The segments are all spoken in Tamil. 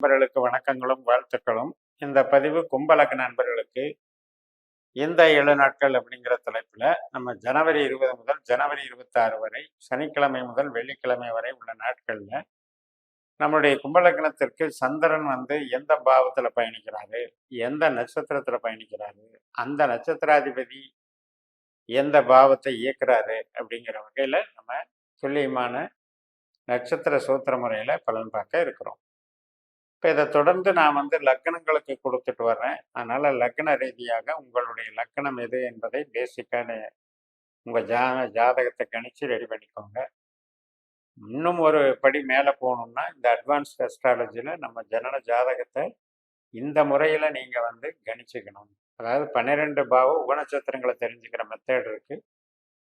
நண்பர்களுக்கு வணக்கங்களும் வாழ்த்துக்களும். இந்த பதிவு கும்பலக்ன நண்பர்களுக்கு இந்த 7 நாட்கள் அப்படிங்கிற தலைப்புல நம்ம ஜனவரி 20 முதல் ஜனவரி 26 வரை சனிக்கிழமை முதல் வெள்ளிக்கிழமை வரை உள்ள நாட்கள்ல நம்மளுடைய கும்பலக்னத்திற்கு சந்திரன் எந்த பாவத்துல பயணிக்கிறாரு, எந்த நட்சத்திரத்துல பயணிக்கிறாரு, அந்த நட்சத்திராதிபதி எந்த பாவத்தை இயக்குறாரு அப்படிங்கிற வகையில நம்ம துல்லியமான நட்சத்திர சூத்திர முறையில பலன் பார்க்க இருக்கிறோம். இப்போ இதை தொடர்ந்து நான் லக்னங்களுக்கு கொடுத்துட்டு வர்றேன். அதனால லக்ன ரீதியாக உங்களுடைய லக்னம் எது என்பதை பேசிக்கான உங்கள் ஜாதகத்தை கணிச்சு ரெடி பண்ணிக்கோங்க. இன்னும் ஒரு படி மேலே போகணும்னா இந்த அட்வான்ஸ்ட் அஸ்ட்ராலஜியில் நம்ம ஜனன ஜாதகத்தை இந்த முறையில் நீங்கள் கணிச்சுக்கணும். அதாவது 12 பாவ உபநட்சத்திரங்களை தெரிஞ்சுக்கிற மெத்தட் இருக்கு.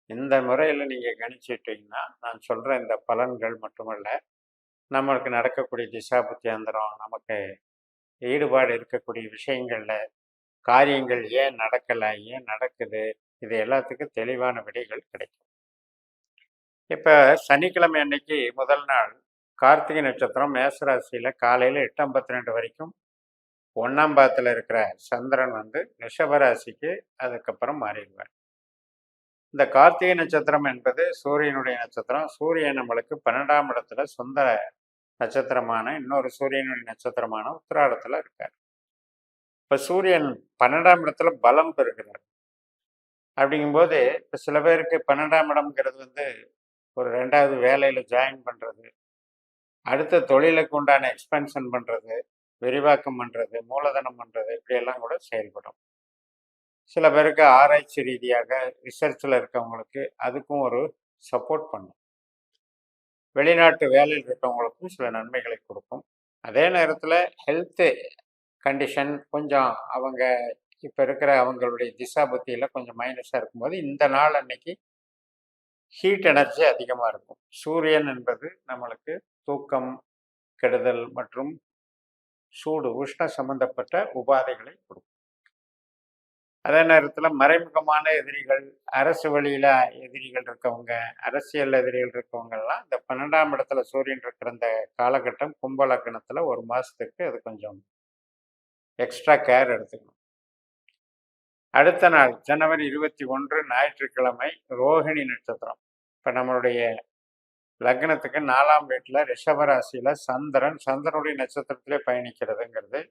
இந்த முறையில் நீங்கள் கணிச்சிட்டிங்கன்னா நான் சொல்கிற இந்த பலன்கள் மட்டுமல்ல, நம்மளுக்கு நடக்கக்கூடிய திசாபுத்தியாந்திரம், நமக்கு ஈடுபாடு இருக்கக்கூடிய விஷயங்கள்ல காரியங்கள் ஏன் நடக்கலை, ஏன் நடக்குது, இது எல்லாத்துக்கும் தெளிவான விடைகள் கிடைக்கும். இப்போ சனிக்கிழமை அன்னைக்கு முதல் நாள் கார்த்திகை நட்சத்திரம் மேசராசியில் காலையில் 8:52 வரைக்கும் 1ஆம் பாவத்தில் இருக்கிற சந்திரன் ரிஷபராசிக்கு அதுக்கப்புறம் மாறிடுவார். இந்த கார்த்திகை நட்சத்திரம் என்பது சூரியனுடைய நட்சத்திரம். சூரியன் நம்மளுக்கு 12ஆம் இடத்துல சொந்த நட்சத்திரமான இன்னொரு சூரியனுடைய நட்சத்திரமான உத்திராடத்தில் இருக்கார். இப்போ சூரியன் 12ஆம் இடத்துல பலம் பெறுகிறார். அப்படிங்கும்போது இப்போ சில பேருக்கு 12ஆம் இடம்ங்கிறது ஒரு 2வது வேலையில் ஜாயின் பண்ணுறது, அடுத்த தொழிலுக்கு உண்டான எக்ஸ்பென்ஷன் பண்ணுறது, விரிவாக்கம் பண்ணுறது, மூலதனம் பண்ணுறது, இப்படியெல்லாம் கூட செயல்படும். சில பேருக்கு ஆராய்ச்சி ரீதியாக ரிசர்ச்சில் இருக்கவங்களுக்கு அதுக்கும் ஒரு சப்போர்ட் பண்ணும். வெளிநாட்டு வேலையில் இருக்கவங்களுக்கும் சில நன்மைகளை கொடுக்கும். அதே நேரத்தில் ஹெல்த்து கண்டிஷன் கொஞ்சம் அவங்க இப்போ இருக்கிற அவங்களுடைய திசா புத்தியில் கொஞ்சம் மைனஸாக இருக்கும்போது இந்த நாள் அன்னைக்கு ஹீட் எனர்ஜி அதிகமாக இருக்கும். சூரியன் என்பது நம்மளுக்கு தூக்கம் கெடுதல் மற்றும் சூடு உஷ்ண சம்பந்தப்பட்ட உபாதைகளை கொடுக்கும். அதே நேரத்தில் மறைமுகமான எதிரிகள், அரசு வழியில் எதிரிகள் இருக்கவங்க, அரசியல் எதிரிகள் இருக்கவங்கெல்லாம் இந்த 12ஆம் இடத்துல சூரியன் இருக்கிற இந்த காலகட்டம் கும்ப லக்னத்தில் ஒரு மாதத்துக்கு அது கொஞ்சம் எக்ஸ்ட்ரா கேர் எடுத்துக்கணும். அடுத்த நாள் ஜனவரி 21 ஞாயிற்றுக்கிழமை ரோஹிணி நட்சத்திரம். இப்போ நம்மளுடைய லக்னத்துக்கு 4ஆம் வீட்டில் ரிஷபராசியில் சந்திரனுடைய நட்சத்திரத்திலே பயணிக்கிறதுங்கிறது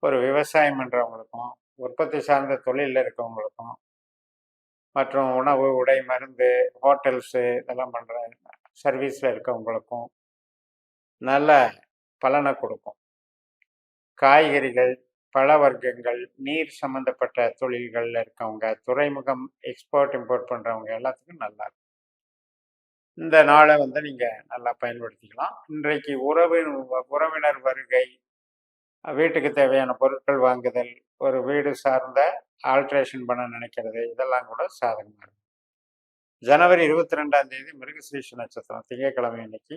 ஒரு விவசாயம் பண்ணுறவங்களுக்கும், உற்பத்தி சார்ந்த தொழிலில் இருக்கவங்களுக்கும், மற்றும் உணவு உடை மருந்து ஹோட்டல்ஸு இதெல்லாம் பண்ணுற சர்வீஸில் இருக்கவங்களுக்கும் நல்ல பலனை கொடுக்கும். காய்கறிகள், பழ வர்க்கங்கள், நீர் சம்மந்தப்பட்ட தொழில்களில் இருக்கவங்க, துறைமுகம் எக்ஸ்போர்ட் இம்போர்ட் பண்ணுறவங்க எல்லாத்துக்கும் நல்லா இருக்கும். இந்த நாளை நீங்கள் நல்லா பயன்படுத்திக்கலாம். இன்றைக்கு உறவினர் வருகை, வீட்டுக்கு தேவையான பொருட்கள் வாங்குதல், ஒரு வீடு சார்ந்த ஆல்ட்ரேஷன் பண்ண நினைக்கிறது, இதெல்லாம் கூட சாதகமாக இருக்கும். ஜனவரி 22ஆம் தேதி மிருகசீரிஷ நட்சத்திரம், திங்கட்கிழமை அன்னைக்கு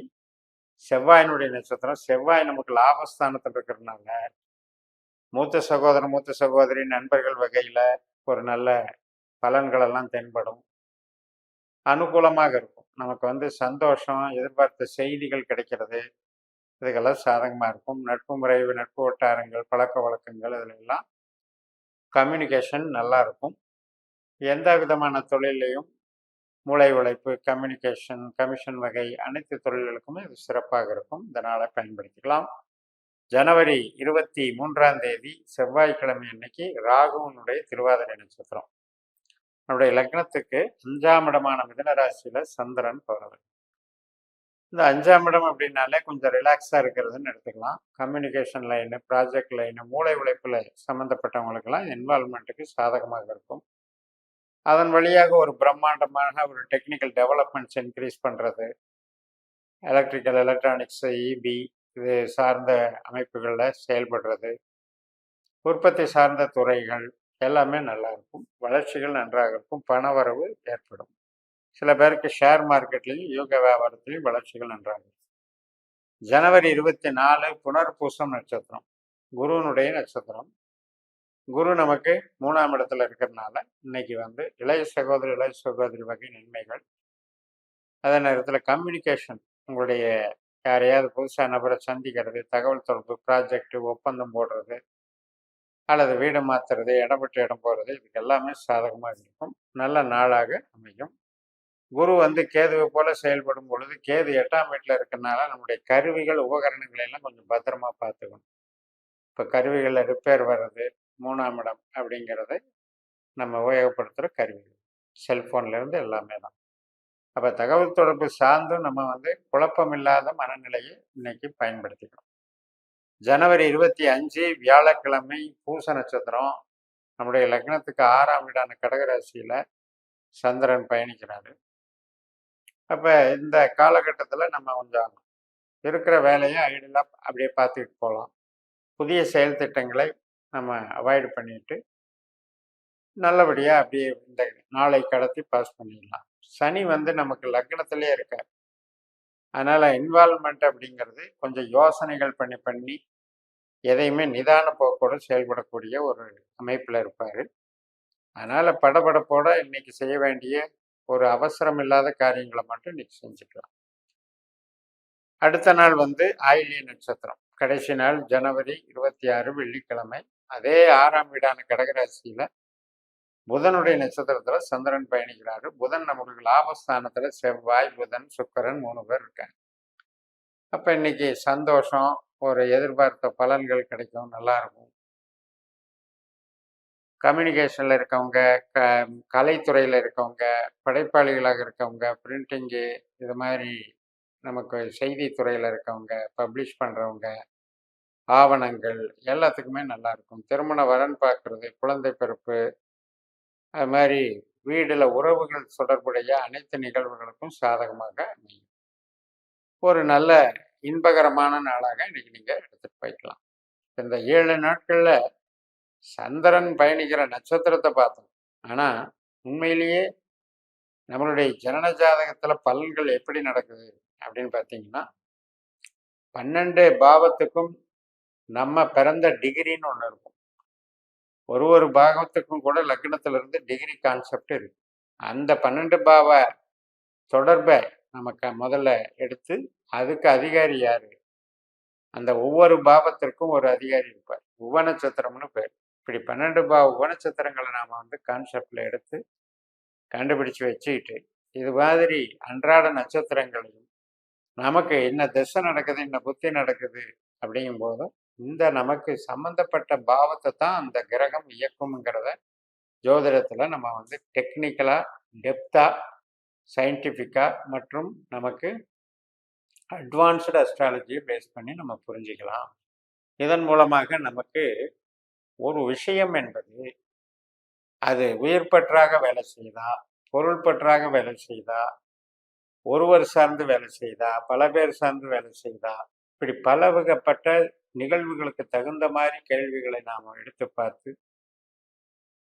செவ்வாயினுடைய நட்சத்திரம். செவ்வாய் நமக்கு லாபஸ்தானத்தில் இருக்கிறதுனால மூத்த சகோதரன் மூத்த சகோதரி நண்பர்கள் வகையில் ஒரு நல்ல பலன்களெல்லாம் தென்படும். அனுகூலமாக இருக்கும். நமக்கு சந்தோஷம், எதிர்பார்த்த செய்திகள் கிடைக்கிறது, இதுக்கெல்லாம் சாதகமாக இருக்கும். நட்பு முறை, நட்பு வட்டாரங்கள், பழக்க வழக்கங்கள், இதிலெல்லாம் கம்யூனிகேஷன் நல்லா இருக்கும். எந்த விதமான தொழிலையும் மூளை உழைப்பு, கமிஷன் வகை அனைத்து தொழில்களுக்குமே இது சிறப்பாக இருக்கும். இந்த நாளை பயன்படுத்திக்கலாம். ஜனவரி 23ஆம் தேதி செவ்வாய்க்கிழமை அன்னைக்கு ராகுவனுடைய திருவாதிரை நட்சத்திரம். நம்முடைய லக்னத்துக்கு 5ஆம் இடமான மிதுன ராசியில் சந்திரன் போகிறவர். இந்த 5ஆம் இடம் அப்படின்னாலே கொஞ்சம் ரிலாக்ஸாக இருக்கிறதுன்னு எடுத்துக்கலாம். கம்யூனிகேஷன் லைனு, ப்ராஜெக்ட் லைனு, மூளை உழைப்பில் சம்மந்தப்பட்டவங்களுக்கெல்லாம் இன்வால்மெண்ட்டுக்கு சாதகமாக இருக்கும். அதன் வழியாக ஒரு பிரம்மாண்டமான ஒரு டெக்னிக்கல் டெவலப்மெண்ட்ஸ் இன்க்ரீஸ் பண்ணுறது, எலக்ட்ரிக்கல், எலக்ட்ரானிக்ஸ், இபி இது சார்ந்த அமைப்புகளில் செயல்படுறது, உற்பத்தி சார்ந்த துறைகள் எல்லாமே நல்லா இருக்கும். வளர்ச்சிகள் நன்றாக இருக்கும். பணவரவு ஏற்படும். சில பேருக்கு ஷேர் மார்க்கெட்லையும் யூக வியாபாரத்திலையும் வளர்ச்சிகள் நன்றாக இருக்கும். ஜனவரி 24 புனர்பூசம் நட்சத்திரம், குருவனுடைய நட்சத்திரம். குரு நமக்கு 3ஆம் இடத்துல இருக்கிறதுனால இன்னைக்கு இளைய சகோதரி வகை நன்மைகள். அதே நேரத்தில் கம்யூனிகேஷன், உங்களுடைய யாரையாவது புதுசாக நபரை சந்திக்கிறது, தகவல் தொடர்பு, ப்ராஜெக்ட், ஒப்பந்தம் போடுறது, அல்லது வீடு மாற்றுறது, இடம் விட்டு இடம் போகிறது, இதுக்கு எல்லாமே சாதகமாக இருக்கும். நல்ல நாளாக அமையும். குரு வந்து கேதுவை போல செயல்படும் பொழுது, கேது 8ஆம் வீட்டில் இருக்கிறனால நம்முடைய கருவிகள், உபகரணங்களை எல்லாம் கொஞ்சம் பத்திரமா பார்த்துக்கணும். இப்போ கருவிகளில் ரிப்பேர் வர்றது, 3ஆம் இடம் அப்படிங்கிறது நம்ம உபயோகப்படுத்துகிற கருவிகள், செல்ஃபோன்லேருந்து எல்லாமே தான். அப்போ தகவல் தொடர்பு சார்ந்தும் நம்ம வந்து குழப்பமில்லாத மனநிலையை இன்னைக்கு பயன்படுத்திக்கணும். ஜனவரி 25 வியாழக்கிழமை பூச நட்சத்திரம், நம்முடைய லக்னத்துக்கு 6ஆம் வீடான கடகராசியில் சந்திரன் பயணிக்கிறாரு. அப்போ இந்த காலகட்டத்தில் நம்ம கொஞ்சம் இருக்கிற வேலையை ஐடியலாக அப்படியே பார்த்துக்கிட்டு போகலாம். புதிய செயல் திட்டங்களை நம்ம அவாய்டு பண்ணிட்டு நல்லபடியாக அப்படியே இந்த நாளை கடத்தி பாஸ் பண்ணிடலாம். சனி வந்து நமக்கு லக்னத்திலே இருக்கார். அதனால் இன்வால்மெண்ட் அப்படிங்கிறது கொஞ்சம் யோசனைகள் பண்ணி எதையுமே நிதான போக்கோடு செயல்படக்கூடிய ஒரு அமைப்பில் இருப்பார். அதனால் படபடப்போட இன்னைக்கு செய்ய வேண்டிய ஒரு அவசரம் இல்லாத காரியங்களை மட்டும் இன்னைக்கு செஞ்சுக்கலாம். அடுத்த நாள் வந்து ஆயில்ய நட்சத்திரம், கடைசி நாள் ஜனவரி 26 வெள்ளிக்கிழமை. அதே 6ஆம் வீடான கடகராசியில் புதனுடைய நட்சத்திரத்தில் சந்திரன் பயணிக்கிறாரு. புதன் நமக்கு லாபஸ்தானத்தில் செவ்வாய், புதன், சுக்கிரன் 3 பேர் இருக்காங்க. அப்போ இன்னைக்கு சந்தோஷம், ஒரு எதிர்பார்த்த பலன்கள் கிடைக்கும், நல்லா இருக்கும். கம்யூனிகேஷனில் இருக்கவங்க, கலைத்துறையில் இருக்கவங்க, படைப்பாளிகளாக இருக்கவங்க, பிரிண்டிங்கு, இது மாதிரி நமக்கு செய்தித்துறையில் இருக்கவங்க, பப்ளிஷ் பண்ணுறவங்க, ஆவணங்கள் எல்லாத்துக்குமே நல்லா இருக்கும். திருமண வரன் பார்க்குறது, குழந்தை பிறப்பு, அது மாதிரி வீடில் உறவுகள் தொடர்புடைய அனைத்து நிகழ்வுகளுக்கும் சாதகமாக அமையும். ஒரு நல்ல இன்பகரமான நாளாக இன்னைக்கு நீங்கள் எடுத்துகிட்டு போய்க்கலாம். இந்த 7 நாட்களில் சந்திரன் பயணிக்கிற நட்சத்திரத்தை பார்த்தோம். ஆனால் உண்மையிலேயே நம்மளுடைய ஜனன ஜாதகத்தில் பலன்கள் எப்படி நடக்குது அப்படின்னு பார்த்தீங்கன்னா, 12 பாவத்துக்கும் நம்ம பிறந்த டிகிரின்னு ஒன்று இருக்கும். ஒரு பாகத்துக்கும் கூட லக்னத்திலிருந்து டிகிரி கான்செப்ட் இருக்கு. அந்த 12 பாவ தொடர்பை நமக்கு முதல்ல எடுத்து அதுக்கு அதிகாரி யாரு, அந்த ஒவ்வொரு பாவத்திற்கும் ஒரு அதிகாரி இருப்பார். உப நட்சத்திரம்னு பேர். இப்படி 12 பாவ உப நட்சத்திரங்களை நாம் வந்து கான்செப்டில் எடுத்து கண்டுபிடிச்சு வச்சுக்கிட்டு, இது மாதிரி அன்றாட நட்சத்திரங்களையும் நமக்கு என்ன திசை நடக்குது, என்ன புத்தி நடக்குது அப்படிங்கும் போதும் இந்த நமக்கு சம்பந்தப்பட்ட பாவத்தை தான் அந்த கிரகம் இயக்கும்ங்கிறத ஜோதிடத்தில் நம்ம வந்து டெக்னிக்கலாக, டெப்த்தாக, சயின்டிஃபிக்காக மற்றும் நமக்கு அட்வான்ஸ்டு அஸ்ட்ராலஜியை பேஸ் பண்ணி நம்ம புரிஞ்சுக்கலாம். இதன் மூலமாக நமக்கு ஒரு விஷயம் என்பது அது உயிர் பற்றாக வேலை செய்தா, பொருள் பற்றாக வேலை செய்தா, ஒருவர் சார்ந்து வேலை செய்தா, பல பேர் சார்ந்து வேலை செய்தா, இப்படி பல வகைப்பட்ட நிகழ்வுகளுக்கு தகுந்த மாதிரி கேள்விகளை நாம் எடுத்து பார்த்து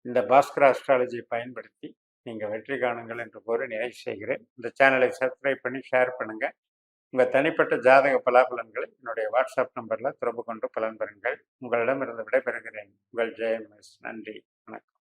இந்த பாஸ்கர் அஸ்ட்ராலஜியை பயன்படுத்தி நீங்கள் வெற்றி காணுங்கள் என்று கூறி நிறைவு செய்கிறேன். இந்த சேனலை சப்ஸ்கிரைப் பண்ணி ஷேர் பண்ணுங்கள். உங்கள் தனிப்பட்ட ஜாதக பலாபலன்களை என்னுடைய வாட்ஸ்அப் நம்பரில் தொடர்பு கொண்டு பலன் பெறுங்கள். உங்களிடமிருந்து விடைபெறுகிறேன். உங்கள் ஜெயம் எஸ். நன்றி, வணக்கம்.